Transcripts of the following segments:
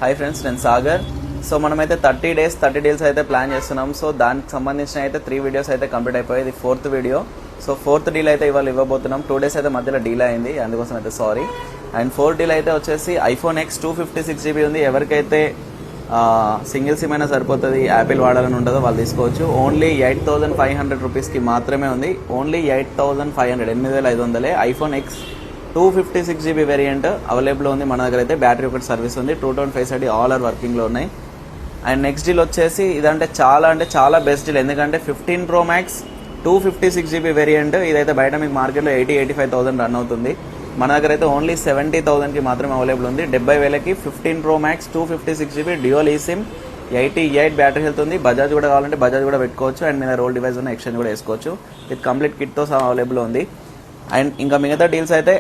Hi friends, నేను Sagar. So మనమైతే 30 days 30 deals అయితే ప్లాన్ చేస్తున్నాం. సో దానికి సంబంధించిన అయితే 3 వీడియోస్ అయితే కంప్లీట్ అయిపోయాయి. ఇది 4th video. So 4th deal అయితే ఇవాళ ఇవ్వబోతున్నాం. 2 days అయితే మధ్యలో డీల్ అయింది, అందుకోసం అయితే సారీ. అండ్ 4th డీల్ అయితే వచ్చేసి ఐఫోన్ X 256GB ఉంది. ఎవరికైతే సింగిల్ సిమ్ అయినా సరిపోతుంది, యాపిల్ వాడాలని ఉంటుందో వాళ్ళు తీసుకోవచ్చు. ఓన్లీ 8500 రూపీస్కి మాత్రమే ఉంది. Only 8500, 8500 iPhone X 256GB variant available ఉంది మన దగ్గర. అయితే బ్యాటరీ ఒకటి సర్వీస్ ఉంది. 225 ఆల్ ఆర్ వర్కింగ్లో ఉన్నాయి. అండ్ నెక్స్ట్ డీల్ వచ్చేసి ఇదంటే చాలా బెస్ట్ డీల్, ఎందుకంటే 15 Pro Max 256GB వేరియంట్. ఇదైతే బయట మీకు మార్కెట్లో 85,000 రన్ అవుతుంది. మన దగ్గర అయితే ఓన్లీ 70,000కి మాత్రమే అవైలబుల్ ఉంది. 70,000కి 15 Pro Max 256GB dual eSIM, 88 battery health ఉంది. బజాజ్ కూడా కావాలంటే బజాజ్ కూడా పెట్టుకోవచ్చు. అండ్ మీద రోల్ డివైస్ ఉన్న ఎక్స్చేంజ్ కూడా వేసుకోవచ్చు. విత్ కంప్లీట్ కిట్తో సహా అవైలబుల్ ఉంది. అండ్ ఇంకా మిగతా డీల్స్ అయితే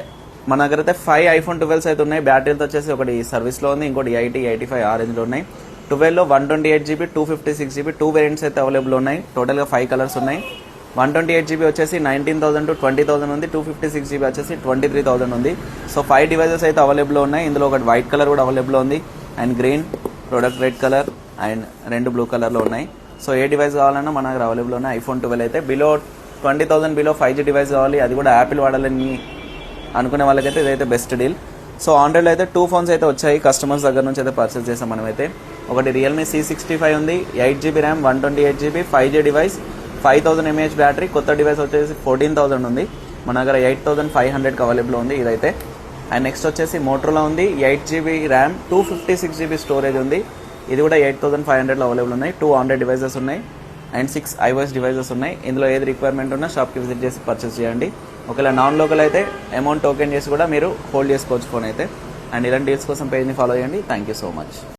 మన దగ్గర అయితే 5 iPhone 12s అయితే ఉన్నాయి. బ్యాటరీలతో వచ్చేసి ఒకటి సర్వీస్లో ఉంది, ఇంకోటి 85 ఆరెంజ్లో ఉన్నాయి. 12లో 128GB 256GB 2 వేరియంట్స్ అయితే అవైలబుల్ ఉన్నాయి. టోటల్గా 5 కలర్స్ ఉన్నాయి. 128GB వచ్చేసి 19,000 to 20,000 ఉంది. 256GB వచ్చేసి 23,000 ఉంది. సో 5 డివైజెస్ అయితే అవైలబుల్ ఉన్నాయి. ఇందులో ఒకటి వైట్ కలర్ కూడా అవైలబుల్ ఉంది, and green, product red colour, and 2 blue కలర్లో ఉన్నాయి. సో ఏ డివైస్ కావాలన్నా మన దగ్గర అవైలబుల్ ఉన్నాయి. ఐఫోన్ 12 అయితే బిలో 20,000 బిలో 5G డివైస్ కావాలి, అది కూడా యాపిల్ వాడాలని అనుకునే వాళ్ళకైతే ఇదైతే బెస్ట్ డీల్. సో ఆండ్రాయిడ్లో అయితే 2 phones అయితే వచ్చాయి. కస్టమర్స్ దగ్గర నుంచి అయితే పర్చేస్ చేసాం మనమైతే. ఒకటి రియల్మీ C65 ఉంది, 8GB RAM, 128GB 5G device, 5000 mAh battery. కొత్త డివైస్ వచ్చేసి 14,000 ఉంది. మన దగ్గర 8500కి అవైలబుల్ ఉంది ఇదైతే. అండ్ నెక్స్ట్ వచ్చేసి మోటరోలా ఉంది, 8GB ర్యామ్, 256GB స్టోరేజ్ ఉంది. ఇది కూడా 8500లో అవైలబుల్ ఉన్నాయి. 2 ఆండ్రాయిడ్ డివైసెస్ ఉన్నాయి అండ్ 6 iOS డివైసెస్ ఉన్నాయి. ఇందులో ఏది రిక్వైర్మెంట్ ఉన్నా షాప్కి విజిట్ చేసి పర్చేస్ చేయండి. ఒకవేళ నాన్ లోకల్ అయితే అమౌంట్ టోకెన్ చేసి కూడా మీరు హోల్డ్ చేసుకోవచ్చు ఫోన్ అయితే. అండ్ ఇలాంటి డీల్స్ కోసం పేజ్ని ఫాలో చేయండి. Thank you so much.